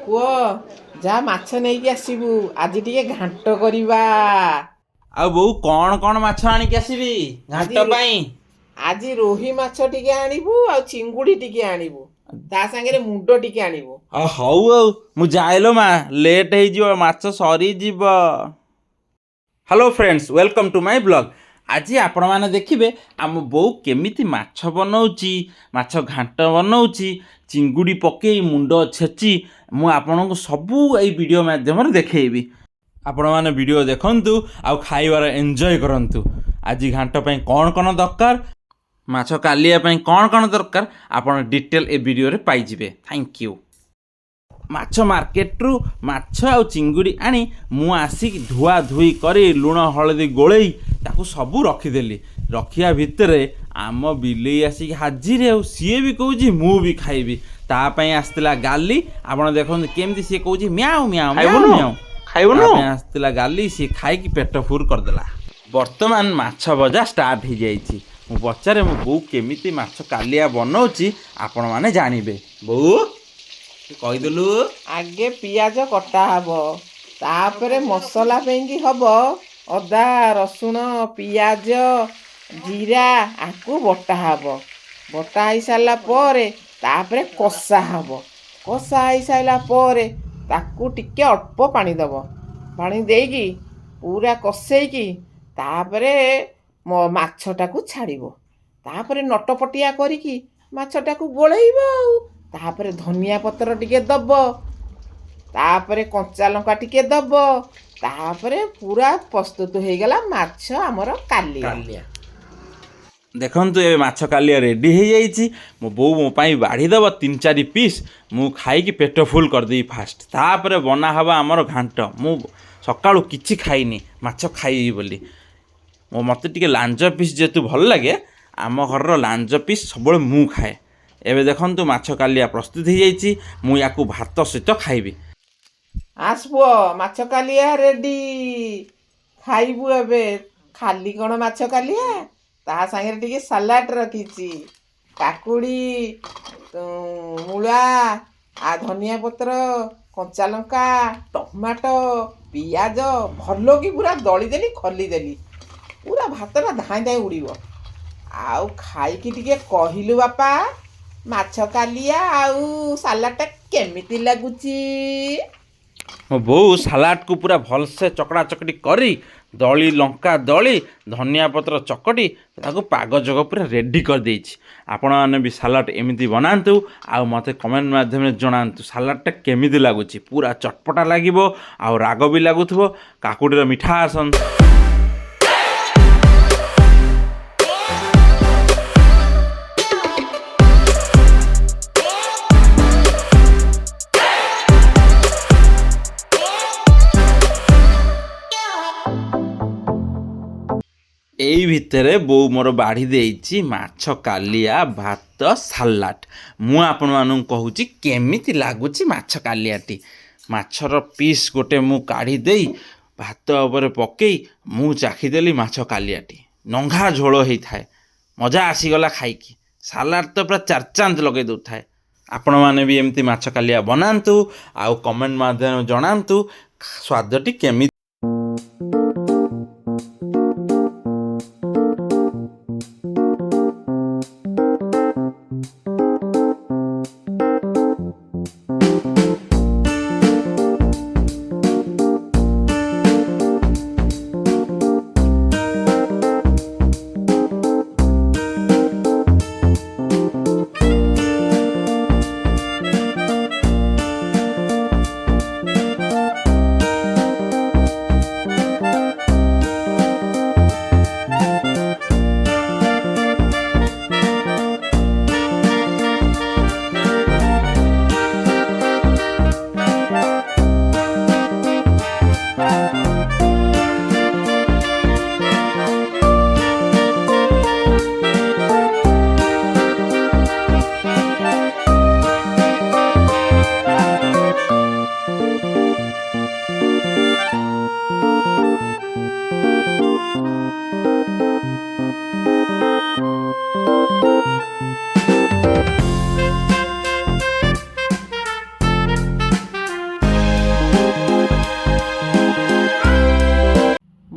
ପୁଅ ଯା ମାଛ ନେଇକି ଆସିବୁ ଆଜି ଟିକେ ଘାଣ୍ଟ କରିବା। ଆଉ ବୋଉ କଣ କଣ ମାଛ ଆଣିକି ଆସିବି ଘାଣ୍ଟ ଆଜି ପାଇଁ? ଆଜି ରୋହି ମାଛ ଟିକେ ଆଣିବୁ ଆଉ ଚିଙ୍ଗୁଡ଼ି ଟିକେ ଆଣିବୁ, ତା ସାଙ୍ଗରେ ମୁଣ୍ଡ ଟିକେ ଆଣିବୁ। ହଉ ଆଉ ମୁଁ ଯାଏଲୋ ମା, ଲେଟ୍ ହେଇଯିବ, ମାଛ ସରିଯିବ। Hello friends, welcome to my blog. ଆଜି ଆପଣମାନେ ଦେଖିବେ ଆମ ବୋଉ କେମିତି ମାଛ ବନଉଛି, ମାଛ ଘାଣ୍ଟ ବନଉଛି, ଚିଙ୍ଗୁଡ଼ି ପକେଇ ମୁଣ୍ଡ ଛେଚି ମୁଁ ଆପଣଙ୍କୁ ସବୁ ଏଇ ଭିଡ଼ିଓ ମାଧ୍ୟମରେ ଦେଖେଇବି। ଆପଣମାନେ ଭିଡ଼ିଓ ଦେଖନ୍ତୁ ଆଉ ଖାଇବାର ଏନ୍ଜୟ କରନ୍ତୁ। ଆଜି ଘାଣ୍ଟ ପାଇଁ କ'ଣ କ'ଣ ଦରକାର, ମାଛ କାଲିଆ ପାଇଁ କ'ଣ କ'ଣ ଦରକାର, ଆପଣ ଡିଟେଲ୍ ଏ ଭିଡ଼ିଓରେ ପାଇଯିବେ। Thank you. ମାଛ ମାର୍କେଟରୁ ମାଛ ଆଉ ଚିଙ୍ଗୁଡ଼ି ଆଣି ମୁଁ ଆସିକି ଧୁଆ ଧୁଇ କରି ଲୁଣ ହଳଦୀ ଗୋଳେଇ ତାକୁ ସବୁ ରଖିଦେଲି। ରଖିବା ଭିତରେ ଆମ ବିଲେଇ ଆସିକି ହାଜିର, ଆଉ ସିଏ ବି କହୁଛି ମୁଁ ବି ଖାଇବି। ତା ପାଇଁ ଆସିଥିଲା ଗାଲି। ଆପଣ ଦେଖନ୍ତୁ କେମିତି ସିଏ କହୁଛି ମ୍ୟାଉ ମ୍ୟାଉ ମ୍ୟାଉ ମ୍ୟାଉ। ତା ପାଇଁ ଆସିଥିଲା ଗାଲି, ସିଏ ଖାଇକି ପେଟ ଫୁଲ କରିଦେଲା। ବର୍ତ୍ତମାନ ମାଛ ଭଜା ଷ୍ଟାର୍ଟ ହେଇଯାଇଛି। ମୁଁ ପଚାରେ ମୋ ବୋଉ କେମିତି ମାଛ କାଲିଆ ବନଉଛି, ଆପଣମାନେ ଜାଣିବେ। ବୋଉ କହିଦେଲୁ। ଆଗେ ପିଆଜ କଟା ହବ, ତାପରେ ମସଲା ପାଇଁକି ହବ ଅଦା ରସୁଣ ପିଆଜ ଜିରା ଆକୁ ବଟା ହବ। ବଟା ହେଇସାରିଲା ପରେ ତାପରେ କଷା ହବ। କଷା ହେଇସାରିଲା ପରେ ତାକୁ ଟିକେ ଅଳ୍ପ ପାଣି ଦେବ। ପାଣି ଦେଇକି ପୁରା କଷେଇକି ତାପରେ ମାଛଟାକୁ ଛାଡ଼ିବ। ତାପରେ ନଟପଟିଆ କରିକି ମାଛଟାକୁ ଗୋଳେଇବ ଆଉ। ତାପରେ ଧନିଆ ପତ୍ର ଟିକେ ଦବ, ତାପରେ କଞ୍ଚା ଲଙ୍କା ଟିକେ ଦବ, ତାପରେ ପୁରା ପ୍ରସ୍ତୁତ ହେଇଗଲା ମାଛ ଆମର କାଲିଆ। ଦେଖନ୍ତୁ ଏବେ ମାଛ କାଲିଆ ରେଡ଼ି ହେଇଯାଇଛି। ମୋ ବୋଉ ମୋ ପାଇଁ ବାଢ଼ି ଦେବ 3-4 ପିସ୍, ମୁଁ ଖାଇକି ପେଟ ଫୁଲ କରିଦେବି ଫାଷ୍ଟ। ତାପରେ ବନା ହେବ ଆମର ଘାଣ୍ଟ। ମୁଁ ସକାଳୁ କିଛି ଖାଇନି, ମାଛ ଖାଇବି ବୋଲି। ମୋତେ ଟିକେ ଲାଞ୍ଜ ପିସ୍ ଯେହେତୁ ଭଲ ଲାଗେ, ଆମ ଘରର ଲାଞ୍ଜ ପିସ୍ ସବୁବେଳେ ମୁଁ ଖାଏ। ଏବେ ଦେଖନ୍ତୁ ମାଛ କାଲିଆ ପ୍ରସ୍ତୁତ ହେଇଯାଇଛି, ମୁଁ ୟାକୁ ଭାତ ସହିତ ଖାଇବି। ଆସ ପୁଅ, ମାଛ କାଲିଆ ରେଡ଼ି, ଖାଇବୁ ଏବେ। ଖାଲି କ'ଣ ମାଛ କାଲିଆ, ତା ସାଙ୍ଗରେ ଟିକେ ସାଲାଡ଼ ରଖିଛି। କାକୁଡ଼ି, ମୂଳା, ଧନିଆ ପତ୍ର, କଞ୍ଚା ଲଙ୍କା, ଟମାଟୋ, ପିଆଜ ଭଲ କି ପୁରା ଦଳିଦେଲି, ଖଲିଦେଲି। ପୁରା ଭାତଟା ଧାଇଁ ଧାଇଁ ଉଡ଼ିବ। ଆଉ ଖାଇକି ଟିକେ କହିଲୁ ବାପା, ମାଛ କାଲିଆ ଆଉ ସାଲାଡ଼ଟା କେମିତି ଲାଗୁଛି? ମୋ ବୋଉ ସାଲାଡ଼କୁ ପୁରା ଭଲସେ ଚକଡ଼ା ଚକଟି କରି ଦଳି ଲଙ୍କା ଦଳି ଧନିଆ ପତ୍ର ଚକଟି ତାକୁ ପାଗ ଯୋଗ ପୁରା ରେଡ଼ି କରିଦେଇଛି। ଆପଣମାନେ ବି ସାଲାଡ଼ ଏମିତି ବନାନ୍ତୁ ଆଉ ମୋତେ କମେଣ୍ଟ ମାଧ୍ୟମରେ ଜଣାନ୍ତୁ ସାଲାଡ଼ଟା କେମିତି ଲାଗୁଛି। ପୁରା ଚଟପଟା ଲାଗିବ ଆଉ ରାଗ ବି ଲାଗୁଥିବ, କାକୁଡ଼ିର ମିଠା ଆସନ। ଏଇ ଭିତରେ ବୋଉ ମୋର ବାଢ଼ି ଦେଇଛି ମାଛ କାଲିଆ ଭାତ ସାଲାଡ଼। ମୁଁ ଆପଣମାନଙ୍କୁ କହୁଛି କେମିତି ଲାଗୁଛି ମାଛ କାଲିଆଟି। ମାଛର ପିସ୍ ଗୋଟେ ମୁଁ କାଢ଼ି ଦେଇ ଭାତ ଉପରେ ପକେଇ ମୁଁ ଚାଖିଦେଲି ମାଛ କାଲିଆଟି। ନଙ୍ଘା ଝୋଳ ହେଇଥାଏ, ମଜା ଆସିଗଲା ଖାଇକି। ସାଲାଡ଼ ତ ପୁରା ଚାରଚାଞ୍ଚ ଲଗେଇ ଦେଉଥାଏ। ଆପଣମାନେ ବି ଏମିତି ମାଛ କାଲିଆ ବନାନ୍ତୁ ଆଉ କମେଣ୍ଟ ମାଧ୍ୟମରେ ଜଣାନ୍ତୁ ସ୍ୱାଦଟି କେମିତି।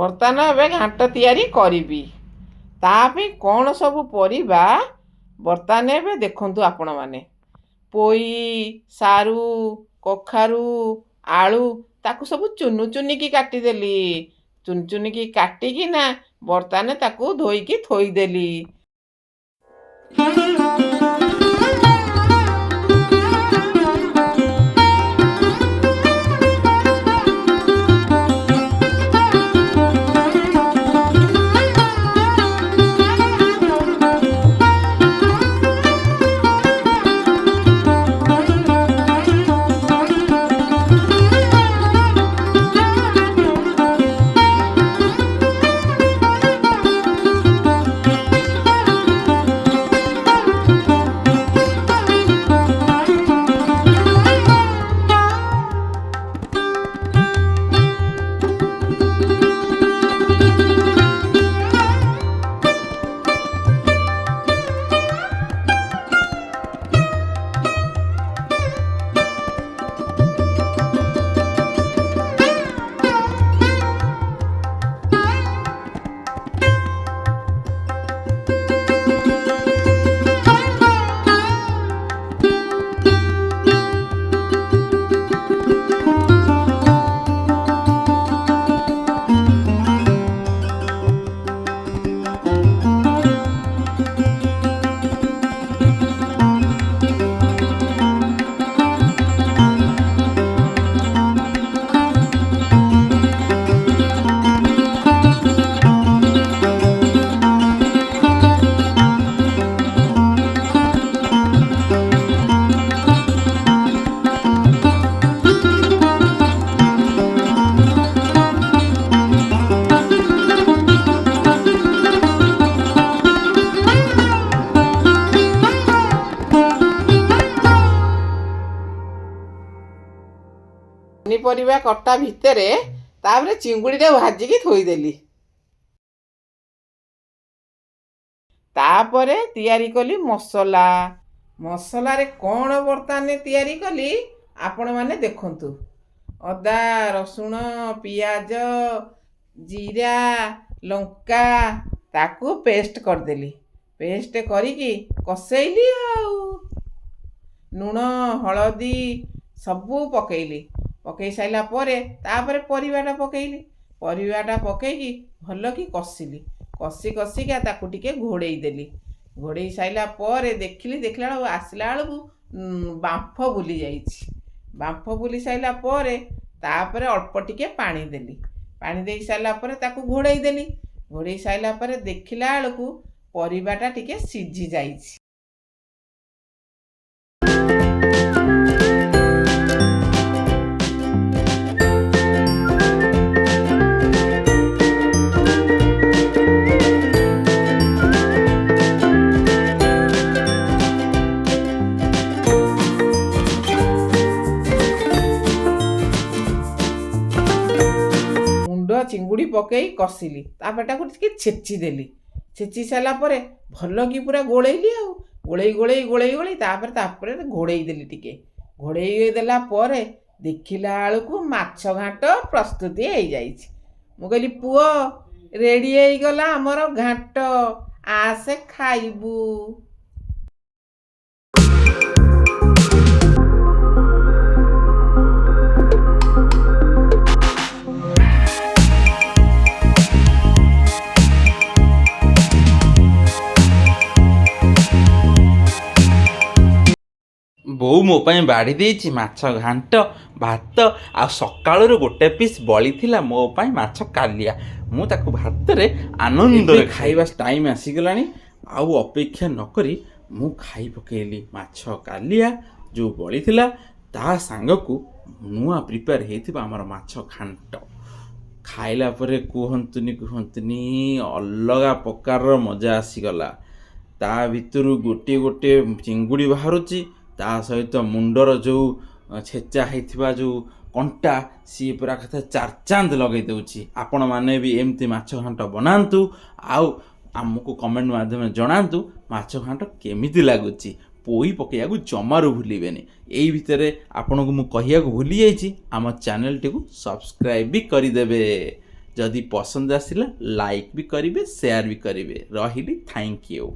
ବର୍ତ୍ତମାନ ଏବେ ଘାଣ୍ଟ ତିଆରି କରିବି। ତା ପାଇଁ କ'ଣ ସବୁ ପରିବା ବର୍ତ୍ତମାନ ଏବେ ଦେଖନ୍ତୁ ଆପଣମାନେ। ପୋଇ, ସାରୁ, କଖାରୁ, ଆଳୁ ତାକୁ ସବୁ ଚୁନୁ ଚୁନିକି କାଟିଦେଲି। ଚୁନ ଚୁନିକି କାଟିକିନା ବର୍ତ୍ତମାନ ତାକୁ ଧୋଇକି ଥୋଇଦେଲି। ପନିପରିବା କଟା ଭିତରେ ତାପରେ ଚିଙ୍ଗୁଡିଟା ଭାଜିକି ଥୋଇଦେଲି। ତାପରେ ତିଆରି କଲି ମସଲା। ମସଲାରେ କ'ଣ ବର୍ତ୍ତମାନ ତିଆରି କଲି ଆପଣମାନେ ଦେଖନ୍ତୁ। ଅଦା, ରସୁଣ, ପିଆଜ, ଜିରା, ଲଙ୍କା ତାକୁ ପେଷ୍ଟ କରିଦେଲି। ପେଷ୍ଟ କରିକି କଷେଇଲି ଆଉ। ଲୁଣ, ହଳଦୀ ସବୁ ପକେଇଲି। ପକେଇ ସାରିଲା ପରେ ତାପରେ ପରିବାଟା ପକେଇଲି। ପରିବାଟା ପକେଇକି ଭଲକି କଷିଲି। କଷିକା ତାକୁ ଟିକେ ଘୋଡ଼େଇ ଦେଲି। ଘୋଡ଼େଇ ସାରିଲା ପରେ ଦେଖିଲା ବେଳକୁ ଆସିଲା ବେଳକୁ ବାମ୍ଫ ବୁଲି ଯାଇଛି। ବାମ୍ଫ ବୁଲି ସାରିଲା ପରେ ତାପରେ ଅଳ୍ପ ଟିକେ ପାଣି ଦେଲି। ପାଣି ଦେଇ ସାରିଲା ପରେ ତାକୁ ଘୋଡ଼େଇ ଦେଲି। ଘୋଡ଼େଇ ସାରିଲା ପରେ ଦେଖିଲା ବେଳକୁ ପରିବାଟା ଟିକେ ସିଝି ଯାଇଛି। ଚିଙ୍ଗୁଡ଼ି ପକେଇ କଷିଲି। ତାପରେ ତାକୁ ଟିକେ ଛେଚି ଦେଲି। ଛେଚି ସାରିଲା ପରେ ଭଲ କି ପୁରା ଗୋଳେଇଲି ଆଉ। ଗୋଳେଇ ତାପରେ ଘୋଡ଼େଇ ଦେଲି ଟିକେ। ଘୋଡ଼େଇ ଦେଲା ପରେ ଦେଖିଲା ବେଳକୁ ମାଛ ଘାଣ୍ଟ ପ୍ରସ୍ତୁତି ହେଇଯାଇଛି। ମୁଁ କହିଲି ପୁଅ ରେଡ଼ି ହେଇଗଲା ଆମର ଘାଣ୍ଟ, ଆସେ ଖାଇବୁ। ବୋଉ ମୋ ପାଇଁ ବାଢ଼ି ଦେଇଛି ମାଛ ଘାଣ୍ଟ, ଭାତ ଆଉ ସକାଳରୁ ଗୋଟେ ପିସ୍ ବଳିଥିଲା ମୋ ପାଇଁ ମାଛ କାଲିଆ। ମୁଁ ତାକୁ ଭାତରେ ଆନନ୍ଦରେ ଖାଇବା ଟାଇମ୍ ଆସିଗଲାଣି। ଆଉ ଅପେକ୍ଷା ନକରି ମୁଁ ଖାଇ ପକେଇଲି ମାଛ କାଲିଆ ଯେଉଁ ବଳିଥିଲା ତା ସାଙ୍ଗକୁ ନୂଆ ପ୍ରିପେୟାର ହେଇଥିବା ଆମର ମାଛ ଘାଣ୍ଟ। ଖାଇଲା ପରେ କୁହନ୍ତୁନି ଅଲଗା ପ୍ରକାରର ମଜା ଆସିଗଲା। ତା ଭିତରୁ ଗୋଟିଏ ଚିଙ୍ଗୁଡ଼ି ବାହାରୁଛି, ତା ସହିତ ମୁଣ୍ଡର ଯେଉଁ ଛେଚା ହେଇଥିବା ଯେଉଁ କଣ୍ଟା ସିଏ ପୁରା କଥା ଚାରଚାନ୍ଦ ଲଗେଇ ଦେଉଛି। ଆପଣମାନେ ବି ଏମିତି ମାଛ ଘାଣ୍ଟ ବନାନ୍ତୁ ଆଉ ଆମକୁ କମେଣ୍ଟ ମାଧ୍ୟମରେ ଜଣାନ୍ତୁ ମାଛ ଘାଣ୍ଟ କେମିତି ଲାଗୁଛି। ପୋଇ ପକାଇବାକୁ ଜମାରୁ ଭୁଲିବେନି। ଏଇ ଭିତରେ ଆପଣଙ୍କୁ ମୁଁ କହିବାକୁ ଭୁଲି ଯାଇଛି ଆମ ଚ୍ୟାନେଲଟିକୁ ସବସ୍କ୍ରାଇବ୍ ବି କରିଦେବେ। ଯଦି ପସନ୍ଦ ଆସିଲା ଲାଇକ୍ ବି କରିବେ, ସେୟାର ବି କରିବେ। ରହିଲି, ଥ୍ୟାଙ୍କ ୟୁ।